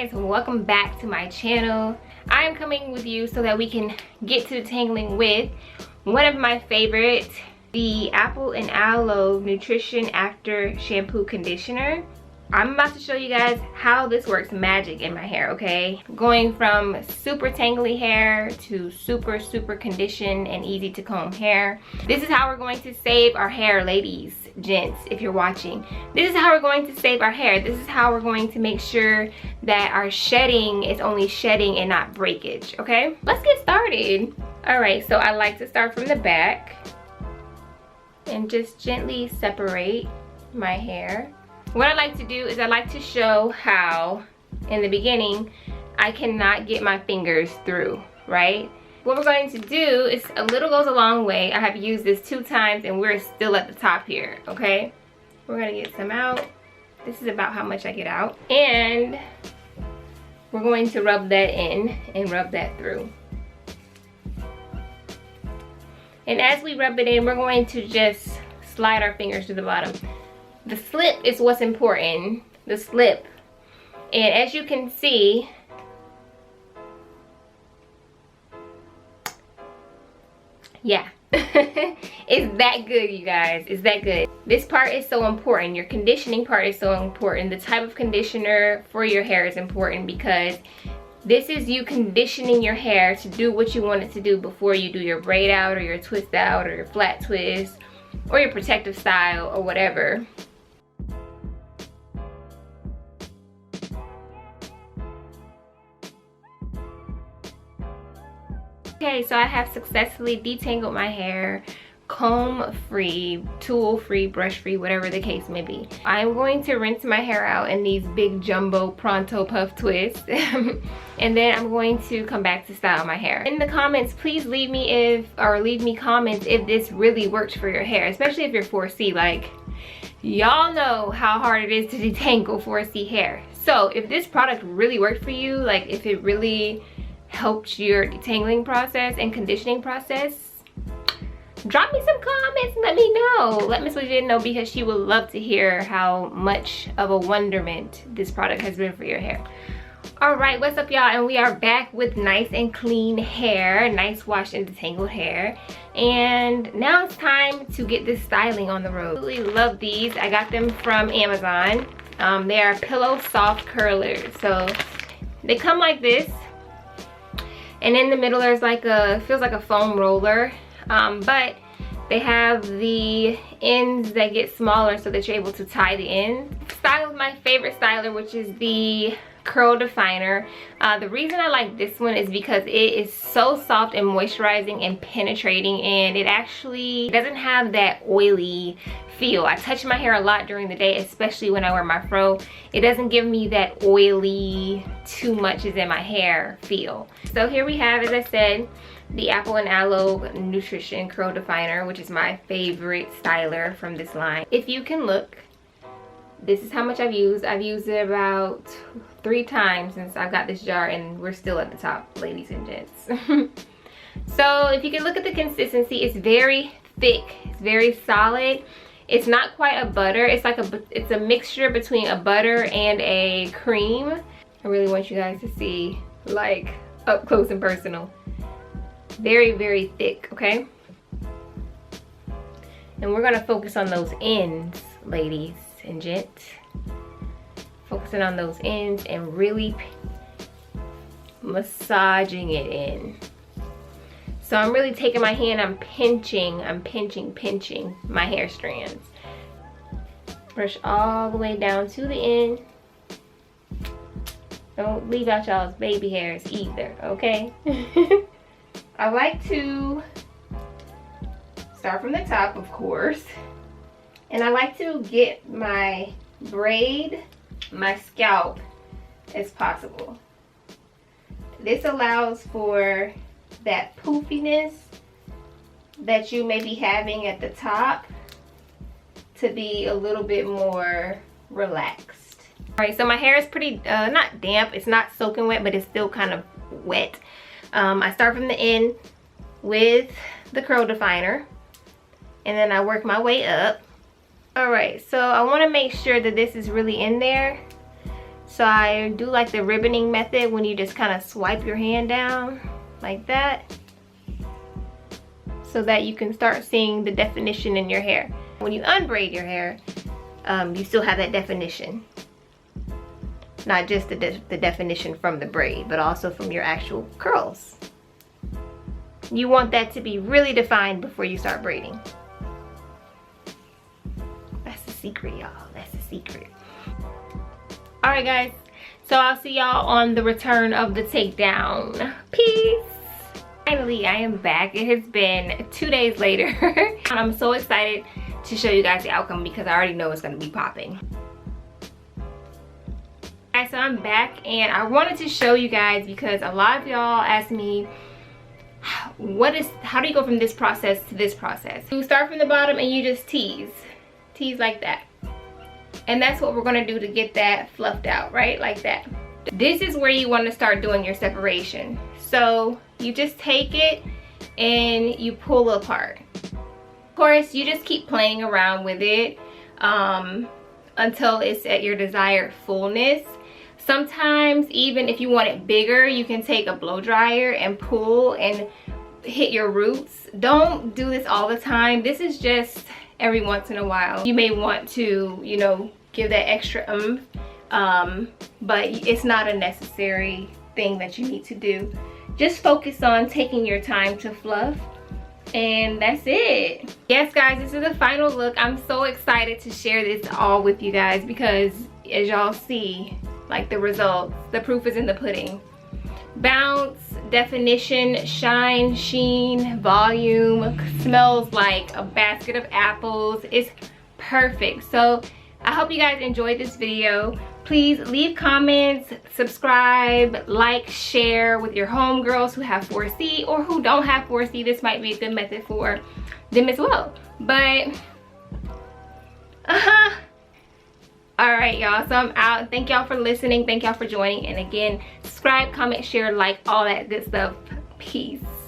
guys, welcome back to my channel. I am coming with you so that we can get to detangling with one of my favorites, the Apple and Aloe Nutrition After Shampoo Conditioner. I'm about to show you guys how this works magic in my hair, okay? Going from super tangly hair to super conditioned and easy to comb hair. This is how we're going to save our hair, ladies, gents, if you're watching. This is how we're going to save our hair. This is how we're going to make sure that our shedding is only shedding and not breakage, okay? Let's get started. All right, so I like to start from the back and just gently separate my hair. What I like to do is I like to show how, in the beginning, I cannot get my fingers through, right? What we're going to do is, a little goes a long way. I have used this 2 times and we're still at the top here, okay? We're gonna get some out. This is about how much I get out. And we're going to rub that in and rub that through. And as we rub it in, we're going to just slide our fingers to the bottom. The slip is what's important, the slip. And as you can see, yeah, it's that good, you guys. It's that good. This part is so important. Your conditioning part is so important. The type of conditioner for your hair is important because this is you conditioning your hair to do what you want it to do before you do your braid out or your twist out or your flat twist or your protective style or whatever. Okay, so I have successfully detangled my hair, comb free, tool free, brush free, whatever the case may be. I'm going to rinse my hair out in these big jumbo pronto puff twists and then I'm going to come back to style my hair. In the comments, please leave me comments if this really works for your hair, especially if you're 4C. Like, y'all know how hard it is to detangle 4C hair. So if this product really worked for you, like if it really helped your detangling process and conditioning process, drop me some comments and let me know. Let Miss Waajid know, because she would love to hear how much of a wonderment this product has been for your hair. All right, what's up, y'all? And we are back with nice and clean hair, nice washed and detangled hair. And now it's time to get this styling on the road. I really love these. I got them from Amazon. They are pillow soft curlers. So they come like this. And in the middle there's like feels like a foam roller, but they have the ends that get smaller so that you're able to tie the ends. Style with my favorite styler, which is the curl definer. The reason I like this one is because it is so soft and moisturizing and penetrating, and it actually doesn't have that oily feel. I touch my hair a lot during the day, especially when I wear my fro. It doesn't give me that oily, too much is in my hair feel. So here we have, as I said, the Apple and Aloe Nutrition Curl Definer, which is my favorite styler from this line. If you can look, this is how much I've used. I've used it about 3 times since I've got this jar, and we're still at the top, ladies and gents. So if you can look at the consistency, it's very thick, it's very solid. It's not quite a butter. It's like it's a mixture between a butter and a cream. I really want you guys to see, like, up close and personal. Very thick, okay? And we're gonna focus on those ends, ladies and gents. Focusing on those ends and really massaging it in. So I'm really taking my hand, I'm pinching my hair strands. Brush all the way down to the end. Don't leave out y'all's baby hairs either, okay? I like to start from the top, of course. And I like to get my braid, my scalp, as possible. This allows for that poofiness that you may be having at the top to be a little bit more relaxed. All right, so my hair is pretty, not damp, it's not soaking wet, but it's still kind of wet. I start from the end with the curl definer, and then I work my way up. All right, so I want to make sure that this is really in there. So I do like the ribboning method when you just kind of swipe your hand down like that, so that you can start seeing the definition in your hair. When you unbraid your hair, you still have that definition. Not just the definition from the braid, but also from your actual curls. You want that to be really defined before you start braiding. That's the secret, y'all. That's the secret. Alright guys, so I'll see y'all on the return of the takedown. Peace! Finally, I am back. It has been 2 days later. And I'm so excited to show you guys the outcome because I already know it's going to be popping. Alright, so I'm back and I wanted to show you guys because a lot of y'all ask me, how do you go from this process to this process? You start from the bottom and you just tease like that. And that's what we're gonna do to get that fluffed out, right? Like that. This is where you want to start doing your separation. So you just take it and you pull apart. Of course, you just keep playing around with it until it's at your desired fullness. Sometimes even if you want it bigger, you can take a blow dryer and pull and hit your roots. Don't do this all the time. This is just every once in a while. You may want to, you know, give that extra but it's not a necessary thing that you need to do. Just focus on taking your time to fluff, and that's it. Yes guys, this is the final look. I'm so excited to share this all with you guys because as y'all see, like the results, the proof is in the pudding. Bounce, definition, shine, sheen, volume, smells like a basket of apples. It's perfect. So I hope you guys enjoyed this video. Please leave comments, subscribe, like, share with your homegirls who have 4C or who don't have 4C. This might be a good method for them as well. But alright y'all, so I'm out. Thank y'all for listening. Thank y'all for joining. And again, subscribe, comment, share, like, all that good stuff. Peace.